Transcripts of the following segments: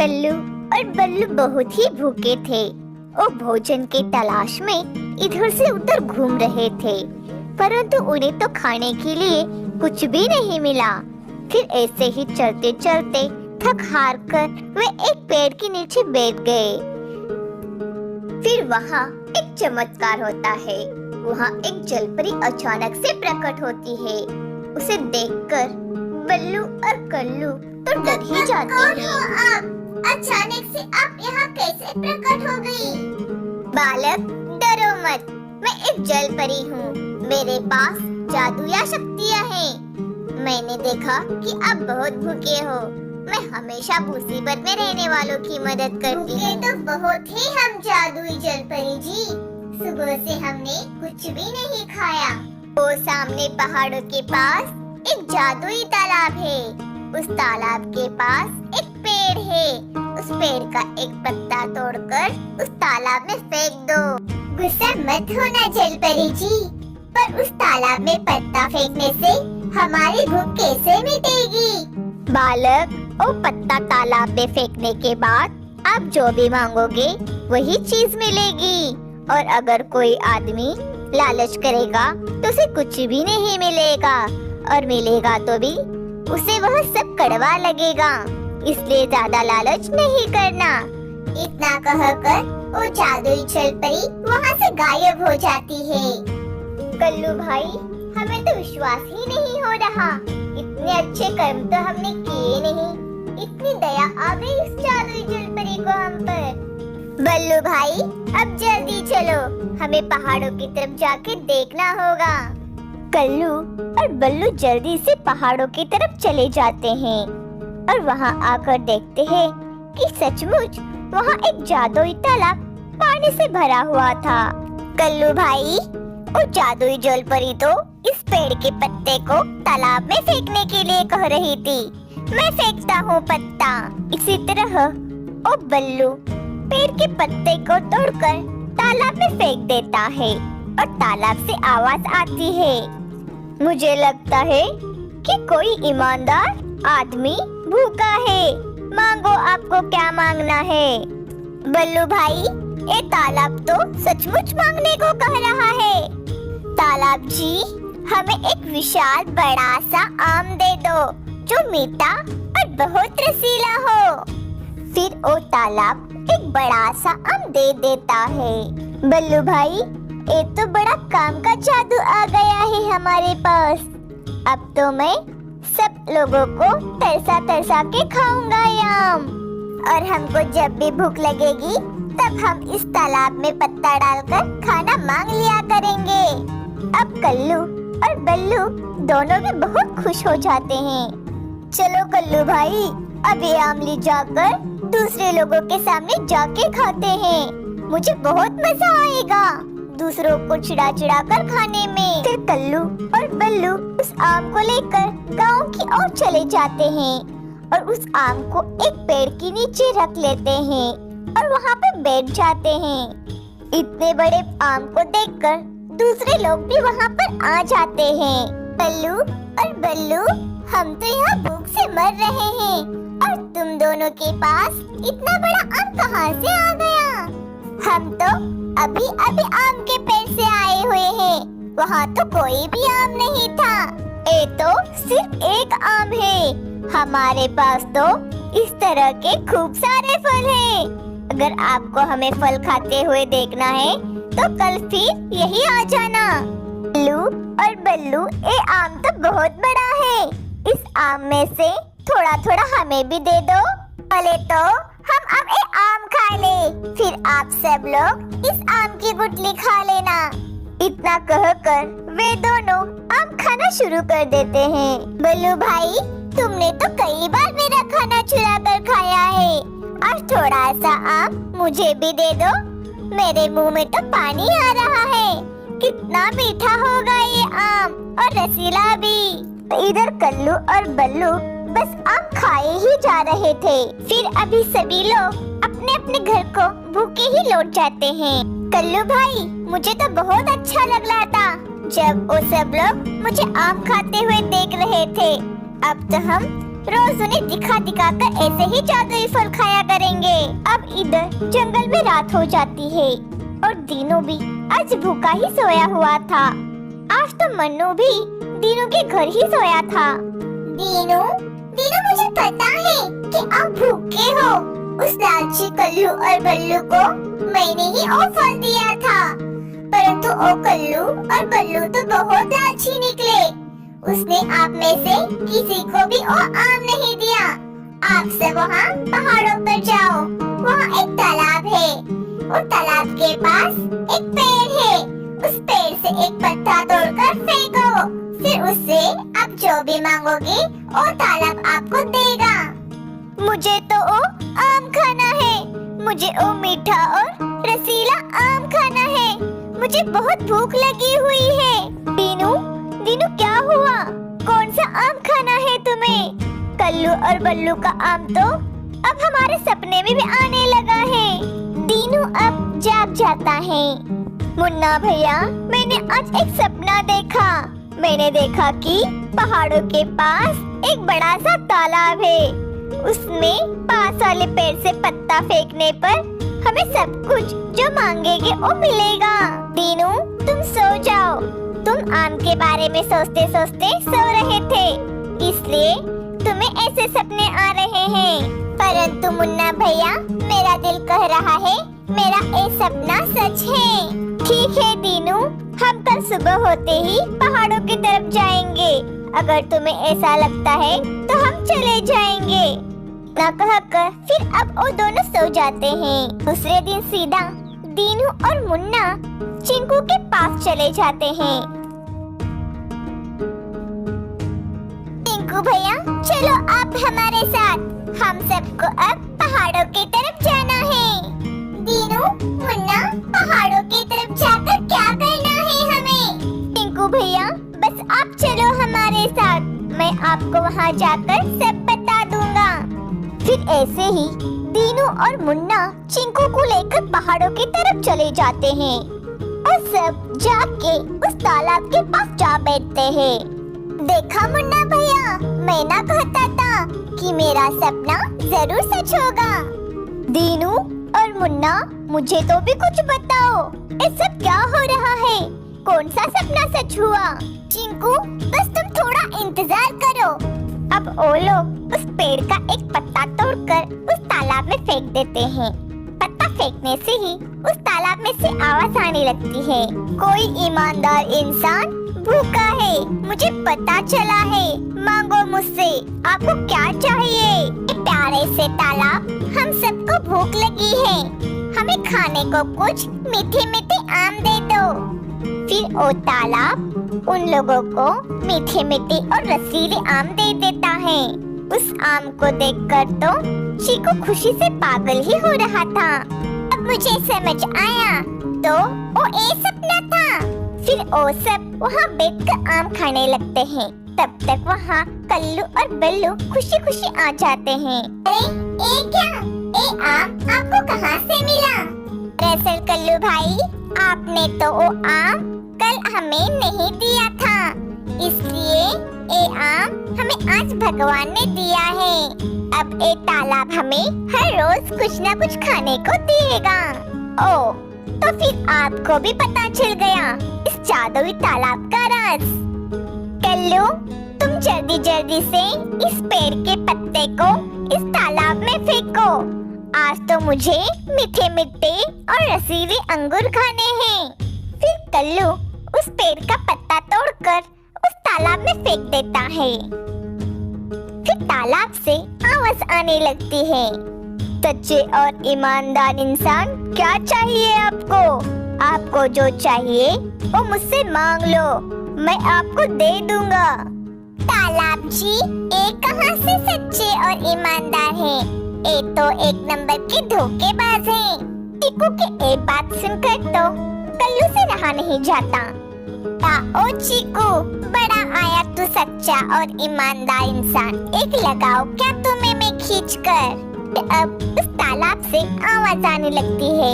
कल्लू और बल्लू बहुत ही भूखे थे। वो भोजन के तलाश में इधर से उधर घूम रहे थे, परंतु उन्हें तो खाने के लिए कुछ भी नहीं मिला। फिर ऐसे ही चलते चलते थक हार कर वे एक पेड़ के नीचे बैठ गए। फिर वहाँ एक चमत्कार होता है। वहाँ एक जलपरी अचानक से प्रकट होती है। उसे देखकर बल्लू और कल्लू तो डर ही जाते हैं। अचानक से आप यहाँ कैसे प्रकट हो गई? बालक, डरो मत, मैं एक जलपरी हूँ। मेरे पास जादू या शक्तियाँ हैं। मैंने देखा कि आप बहुत भूखे हो। मैं हमेशा मुसीबत में रहने वालों की मदद करती हूँ। तो बहुत ही हम जादुई जलपरी जी। सुबह से हमने कुछ भी नहीं खाया। वो सामने पहाड़ों के पास एक जादुई तालाब है। उस तालाब के पास एक पेड़ है। उस पेड़ का एक पत्ता तोड़कर उस तालाब में फेंक दो। गुस्सा मत होना जलपरी जी, पर उस तालाब में पत्ता फेंकने से हमारी भूख कैसे मिटेगी? बालक, वो पत्ता तालाब में फेंकने के बाद आप जो भी मांगोगे वही चीज मिलेगी। और अगर कोई आदमी लालच करेगा तो उसे कुछ भी नहीं मिलेगा, और मिलेगा तो भी उसे वह सब कड़वा लगेगा। इसलिए ज्यादा लालच नहीं करना। इतना कहकर वो जादुई जलपरी वहाँ से गायब हो जाती है। कल्लू भाई, हमें तो विश्वास ही नहीं हो रहा। इतने अच्छे कर्म तो हमने किए नहीं। इतनी दया आ गई उस जादुई जलपरी को हम पर। बल्लू भाई, अब जल्दी चलो, हमें पहाड़ों की तरफ जाके देखना होगा। कल्लू और बल्लू जल्दी से पहाड़ों की तरफ चले जाते हैं और वहाँ आकर देखते हैं कि सचमुच वहाँ एक जादुई तालाब पानी से भरा हुआ था। कल्लू भाई, वो जादुई जलपरी तो इस पेड़ के पत्ते को तालाब में फेंकने के लिए कह रही थी। मैं फेंकता हूँ पत्ता। इसी तरह वो बल्लू पेड़ के पत्ते को तोड़कर तालाब में फेंक देता है और तालाब से आवाज आती है। मुझे लगता है कि कोई ईमानदार आदमी भूखा है। मांगो, आपको क्या मांगना है? बल्लू भाई, ये तालाब तो सचमुच मांगने को कह रहा है। तालाब जी, हमें एक विशाल बड़ा सा आम दे दो जो मीठा और बहुत रसीला हो। फिर वो तालाब एक बड़ा सा आम दे देता है। बल्लू भाई, ये तो बड़ा काम का जादू आ गया है हमारे पास। अब तो मैं सब लोगों को तरसा तरसा के खाऊंगा ये आम। और हमको जब भी भूख लगेगी तब हम इस तालाब में पत्ता डालकर खाना मांग लिया करेंगे। अब कल्लू और बल्लू दोनों भी बहुत खुश हो जाते हैं। चलो कल्लू भाई, अब ये आम ले जाकर दूसरे लोगों के सामने जाके खाते हैं। मुझे बहुत मजा आएगा दूसरों को चिढ़ा चिढ़ा कर खाने में। फिर कल्लू और बल्लू उस आम को लेकर गांव की ओर चले जाते हैं और उस आम को एक पेड़ के नीचे रख लेते हैं और वहाँ पे बैठ जाते हैं। इतने बड़े आम को देखकर दूसरे लोग भी वहाँ पर आ जाते हैं। कल्लू और बल्लू, हम तो यहाँ भूख से मर रहे हैं और तुम दोनों के पास इतना बड़ा आम कहाँ से आ गया? हम तो अभी अभी आम के पेड़ से आए हुए हैं। वहाँ तो कोई भी आम नहीं था। ये तो सिर्फ एक आम है। हमारे पास तो इस तरह के खूब सारे फल हैं। अगर आपको हमें फल खाते हुए देखना है तो कल फिर यही आ जाना। बल्लू और बल्लू, ये आम तो बहुत बड़ा है। इस आम में से थोड़ा थोड़ा हमें भी दे दो। पहले तो हम अब ये आम खा ले, फिर आप सब लोग इस आम की गुठली खा लेना। इतना कहकर वे दोनों आम खाना शुरू कर देते हैं। बल्लू भाई, तुमने तो कई बार मेरा खाना चुरा कर खाया है। आज थोड़ा सा आम मुझे भी दे दो। मेरे मुंह में तो पानी आ रहा है। कितना मीठा होगा ये आम, और रसीला भी। इधर कल्लू और बल्लू बस आम खाए ही जा रहे थे। फिर अभी सभी लोग अपने अपने घर को भूखे ही लौट जाते हैं। कल्लू भाई, मुझे तो बहुत अच्छा लग रहा था जब वो सब लोग मुझे आम खाते हुए देख रहे थे। अब तो हम रोज उन्हें दिखा दिखा कर ऐसे ही जादुई फल खाया करेंगे। अब इधर जंगल में रात हो जाती है और दीनू भी आज भूखा ही सोया हुआ था। आज तो मन्नू भी दीनू के घर ही सोया था। दीनू, दीनू मुझे पता है कि आप भूखे हो। उस लालची कल्लू और बल्लू को मैंने ही वो फल दिया था, परंतु वो कल्लू और बल्लू तो बहुत लालची निकले। उसने आप में से किसी को भी वो आम नहीं दिया। आप सब वहाँ पहाड़ों पर जाओ, वहाँ एक तालाब है। उस तालाब के पास एक पेड़ है। उस पेड़ से एक पत्ता तोड़कर फेंको, फिर उससे आप जो भी मांगोगे वो तालाब आपको देगा। मुझे तो वो आम खाना है। मुझे वो मीठा और रसीला आम खाना है। मुझे बहुत भूख लगी हुई है। दीनू, दीनू क्या हुआ? कौन सा आम खाना है तुम्हें? कल्लू और बल्लू का आम तो अब हमारे सपने में भी आने लगा है। दीनू अब जाग जाता है। मुन्ना भैया, मैंने आज एक सपना देखा। मैंने देखा कि पहाड़ों के पास एक बड़ा सा तालाब है। उसमें पास वाले पेड़ से पत्ता फेंकने पर हमें सब कुछ जो मांगेंगे वो मिलेगा। दीनू, तुम सो जाओ। तुम आम के बारे में सोचते सोचते सो रहे थे, इसलिए तुम्हें ऐसे सपने आ रहे हैं। परंतु मुन्ना भैया, मेरा दिल कह रहा है मेरा ये सपना सच है। ठीक है दीनू, हम कल सुबह होते ही पहाड़ों की तरफ जाएंगे। अगर तुम्हें ऐसा लगता है तो हम चले जाएंगे। ना कहकर फिर अब वो दोनों सो जाते हैं। दूसरे दिन सीधा दीनू और मुन्ना चिंकू के पास चले जाते हैं। चिंकू भैया, चलो आप हमारे साथ। हम सबको अब पहाड़ों की तरफ जाना है। दीनू, मुन्ना, पहाड़ों की तरफ जाकर क्या करना है हमें? चिंकू भैया, बस आप चलो हमारे साथ। मैं आपको वहाँ जाकर सब बता दूंगा। फिर ऐसे ही दीनू और मुन्ना चिंकू को लेकर पहाड़ों की तरफ चले जाते हैं और सब जाके उस तालाब के पास जा बैठते हैं। देखा मुन्ना भैया, मैं ना कहता था कि मेरा सपना जरूर सच होगा। दीनू और मुन्ना, मुझे तो भी कुछ बताओ, ये सब क्या हो रहा है? कौन सा सपना सच हुआ? चिंकू, बस तुम थोड़ा इंतजार करो। अब वो लोग उस पेड़ का एक पत्ता तोड़कर उस तालाब में फेंक देते हैं। पत्ता फेंकने से ही उस तालाब में से आवाज आने लगती है। कोई ईमानदार इंसान भूखा है, मुझे पता चला है। मांगो मुझसे, आपको क्या चाहिए? प्यारे से तालाब, हम सबको भूख लगी है। हमें खाने को कुछ मीठे मीठे आम दे दो। फिर वो तालाब उन लोगों को मीठे मीठे और रसीले आम दे देता है। उस आम को देखकर तो चीकू खुशी से पागल ही हो रहा था। अब मुझे समझ आया, तो वो ये सपना था। फिर वो सब वहाँ बैठकर आम खाने लगते हैं। तब तक वहाँ कल्लू और बल्लू खुशी खुशी आ जाते हैं। अरे, ये क्या? ये आम आपको कहाँ से मिला? दरअसल कल्लू भाई, आपने तो वो आम कल हमें नहीं दिया था, इसलिए ये आम हमें आज भगवान ने दिया है। अब ये तालाब हमें हर रोज कुछ न कुछ खाने को देगा। ओ, तो फिर आपको भी पता चल गया इस जादुई तालाब का राज। कल्लू, तुम जल्दी जल्दी से इस पेड़ के पत्ते को इस तालाब में फेंको। आज तो मुझे मीठे मीठे और रसीले अंगूर खाने हैं। फिर कल्लू उस पेड़ का पत्ता तोड़कर उस तालाब में फेंक देता है। फिर तालाब से आवाज आने लगती है। सच्चे और ईमानदार इंसान, क्या चाहिए आपको? आपको जो चाहिए वो मुझसे मांग लो, मैं आपको दे दूंगा। तालाब जी, ये कहाँ से सच्चे और ईमानदार हैं? ये तो एक नंबर के धोखेबाज हैं। चीकू की एक बात सुनकर तो कल्लू से रहा नहीं जाता। ओ चीकू, बड़ा आया तू सच्चा और ईमानदार इंसान। एक लगाओ क्या तुम्हें मैं खींच कर। अब उस तालाब से आवाज आने लगती है।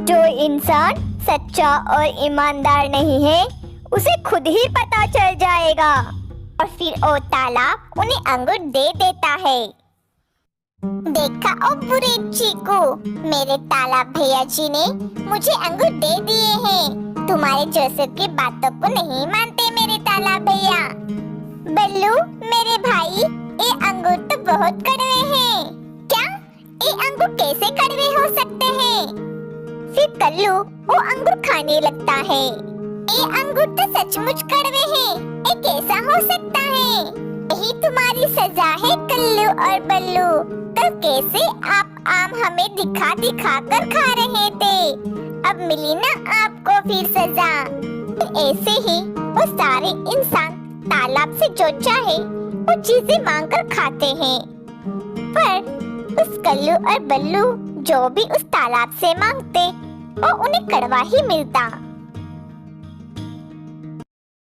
जो इंसान सच्चा और ईमानदार नहीं है, उसे खुद ही पता चल जाएगा। और फिर वो तालाब उन्हें अंगूर दे देता है। देखा ओ बुरे चीकू, मेरे तालाब भैया जी ने मुझे अंगूर दे दिए हैं। तुम्हारे जोसेफ की बातों को नहीं मानते मेरे तालाब भैया। बल्लू मेरे भाई, ये अंगूर तो बहुत कड़वे हैं। क्या ये अंगूर कैसे कड़वे हो सकते हैं? फिर कल्लू वो अंगूर खाने लगता है। ये अंगूर तो सचमुच कड़वे हैं, ये कैसा हो सकता है? यही तुम्हारी सजा है कल्लू और बल्लू। तो कैसे आप आम हमें दिखा दिखा कर खा रहे थे, अब मिली ना आपको फिर सजा। ऐसे ही वो सारे इंसान तालाब से जो चाहे वो चीजें मांग कर खाते हैं, पर उस कल्लू और बल्लू जो भी उस तालाब से मांगते वो उन्हें कड़वा ही मिलता।